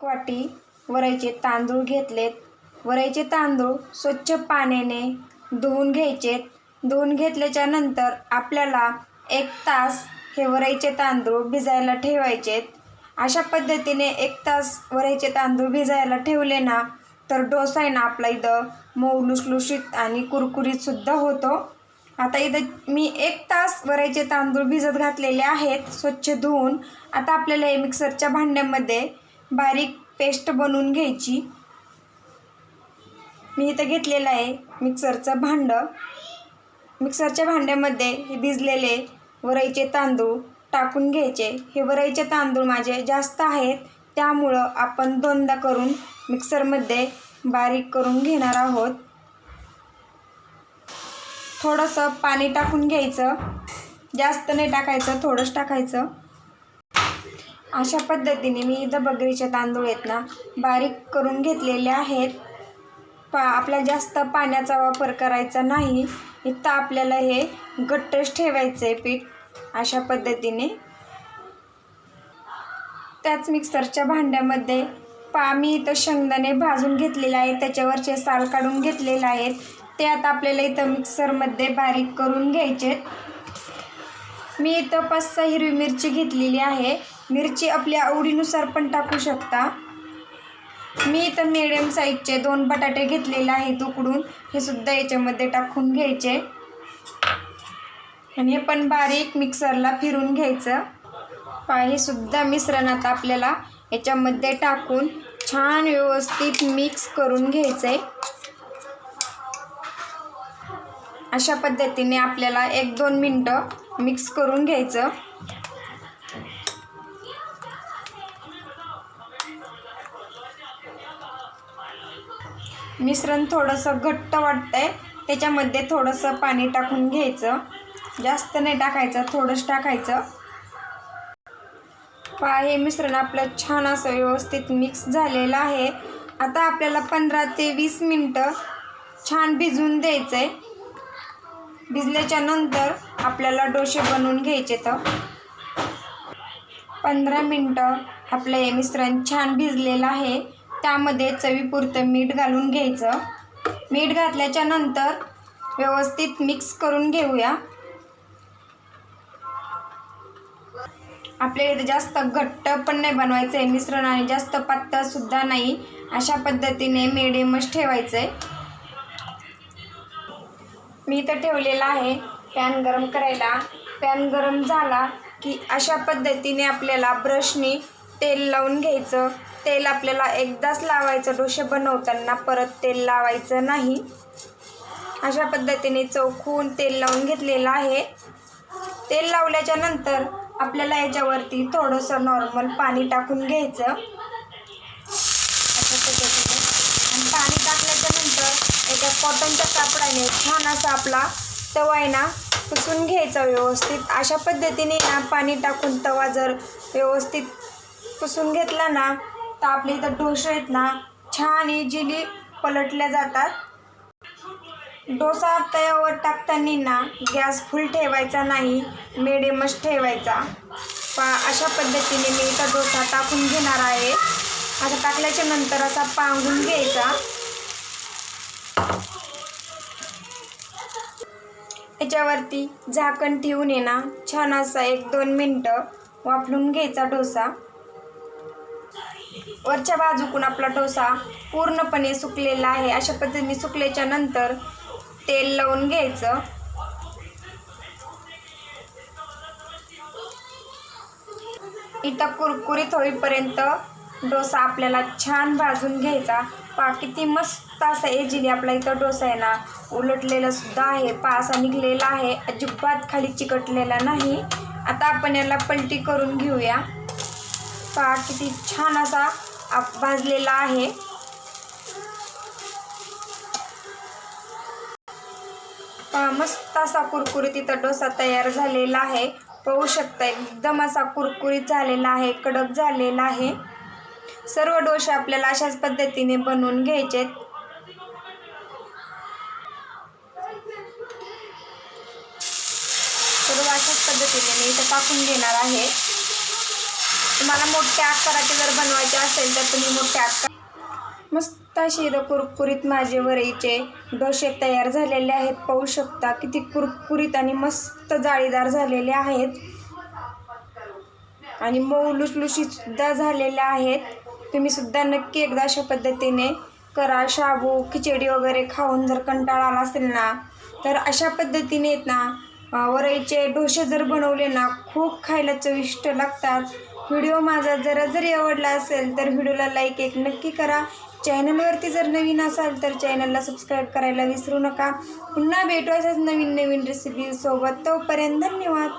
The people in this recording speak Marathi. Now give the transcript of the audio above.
1 वाटी वरईचे तांदूळ घेतलेत. वरईचे तांदूळ स्वच्छ पाण्याने धुवून घ्यायचेत. धुवून घेतल्याच्या नंतर आपल्याला 1 तास हे वरईचे तांदूळ भिजायला ठेवायचेत. अशा पद्धतीने 1 तास वरईचे तांदूळ भिजायला ठेवले ना तर डोसा आहे ना आपला इथं मऊ लुसलुशीत आणि कुरकुरीत सुद्धा होतो. आता इथं मी 1 तास वरईचे तांदूळ भिजत घातलेले आहेत स्वच्छ धुवून. आता आपल्याला हे मिक्सरच्या भांड्यामध्ये बारीक पेस्ट बनवून घ्यायची. मी इथं घेतलेलं आहे मिक्सरचं भांडं. मिक्सरच्या भांड्यामध्ये हे भिजलेले वरईचे तांदूळ टाकून घ्यायचे. हे वरईचे तांदूळ माझे जास्त आहेत त्यामुळं आपण 2दा करून मिक्सरमध्ये बारीक करून घेणार आहोत. थोडंसं पाणी टाकून घ्यायचं, जास्त नाही टाकायचं, थोडंच टाकायचं. अशा पद्धतीने मी इथं बगरीचे तांदूळ आहेत ना बारीक करून घेतलेले आहेत. आपल्याला जास्त पाण्याचा वापर करायचा नाही. इथं आपल्याला हे घट्टच ठेवायचं आहे पीठ. अशा पद्धतीने त्याच मिक्सरच्या भांड्यामध्ये मी इथं शेंगदाणे भाजून घेतलेले आहे, त्याच्यावरचे साल काढून घेतलेले आहेत. ते आता आपल्याला इथं मिक्सरमध्ये बारीक करून घ्यायचे. मी इथं 5-6 हिरवी मिरची घेतलेली आहे. मिरची आपल्या आवडीनुसार पण टाकू शकता. मी इथं मीडियम साईजचे 2 बटाटे घेतलेले आहेत उकडून, हे सुद्धा याच्यामध्ये टाकून घ्यायचे आणि हे पण बारीक मिक्सरला फिरून घ्यायचं. हे सुद्धा मिश्रण आता आपल्याला याच्यामध्ये टाकून छान व्यवस्थित मिक्स करून घ्यायचं आहे. अशा पद्धतीने आपल्याला 1-2 मिनटं मिक्स करून घ्यायचं. मिश्रण थोडंसं घट्ट वाटतंय, त्याच्यामध्ये थोडंसं पाणी टाकून घ्यायचं. जास्त नाही टाकायचं, थोडंच टाकायचं. हे मिश्रण आपलं छान असं व्यवस्थित मिक्स झालेलं आहे. आता आपल्याला 15 ते 20 मिनटं छान भिजून द्यायचं आहे. भिजल्याच्या नंतर आपल्याला डोसे बनवून घ्यायचे. तर 15 मिनटं आपलं हे मिश्रण छान भिजलेलं आहे. त्यामध्ये चवीपुरतं मीठ घालून घ्यायचं. मीठ घातल्याच्या नंतर व्यवस्थित मिक्स करून घेऊया. आपल्याला इथे जास्त घट्ट पण नाही बनवायचं आहे मिश्रण आणि जास्त पातळ सुद्धा नाही. अशा पद्धतीने मिडियमच ठेवायचं आहे. मी इथं ठेवलेला आहे पॅन गरम करायला. पॅन गरम झाला की अशा पद्धतीने आपल्याला ब्रशनी तेल लावून घ्यायचं. तेल आपल्याला एकदाच लावायचं डोसे बनवताना, परत तेल लावायचं नाही. अशा पद्धतीने चौकून तेल लावून घेतलेलं आहे. तेल लावल्याच्या नंतर आपल्याला याच्यावरती थोडंसं नॉर्मल पाणी टाकून घ्यायचं अशा पद्धतीने. आणि पाणी टाकल्याच्या नंतर एका कॉटनच्या कापडाने छान असा आपला तवा आहे ना पुसून घ्यायचा व्यवस्थित. अशा पद्धतीने ना पाणी टाकून तवा जर व्यवस्थित पुसून घेतला ना तर आपले इथं डोसे आहेत ना छान इझिली पलटल्या जातात. डोसा तव्यावर टाकताना ना गॅस फुल ठेवायचा नाही, मिडियमच ठेवायचा. अशा पद्धतीने मी इथं डोसा टाकून घेणार आहे. आता टाकल्याच्या नंतर असा पांगून घ्यायचा. याच्यावरती झाकण ठेवून ये ना छान असा 1-2 मिनटं वाफलून घ्यायचा डोसा. वरच्या बाजूकडून आपला डोसा पूर्णपणे सुकलेला आहे. अशा पद्धतीने सुकल्याच्या नंतर तेल लावून घ्यायचं. इथं कुरकुरीत होईपर्यंत डोसा आपल्याला छान भाजून घ्यायचा. किती मस्त असा इझिली आपला इथं डोसा आहे ना उलटलेला सुद्धा आहे. असा निघलेला आहे, अजिबात खाली चिकटलेला नाही. आता आपण याला पलटी करून घेऊया. किती छान असा भाजलेला आहे. मस्त असा कुरकुरीत इथं डोसा तयार झालेला आहे. पाहू शकता एकदम असा कुरकुरीत झालेला आहे, कडक झालेला आहे. सर्व डोसे आपल्याला अशाच पद्धतीने बनवून घ्यायचे. सर्व अशाच पद्धतीने मी इथं टाकून घेणार आहे. तुम्हाला मोठ्या आकाराचे जर बनवायचे असेल तर तुम्ही मोठ्या मस्त असे कुरकुरीत माझे वरईचे डोसे तयार झालेले आहेत. पाहू शकता किती कुरकुरीत आणि मस्त जाळीदार झालेले आहेत आणि मऊ लुसलुशीत सुद्धा झालेले आहेत. तुम्ही सुद्धा नक्की एकदा अशा पद्धतीने करा. शाबू खिचडी वगैरे खाऊन जर कंटाळा आला असेल ना तर अशा पद्धतीने आहेत ना वरईचे डोसे जर बनवले ना खूप खायला चविष्ट लागतात. व्हिडिओ माझा जरी आवडला असेल तर व्हिडिओला लाईक एक नक्की करा. चॅनलवरती जर नवीन असाल तर चॅनलला सबस्क्राईब करायला विसरू नका. पुन्हा भेटू अशाच नवीन रेसिपी सोबत. तोपर्यंत धन्यवाद.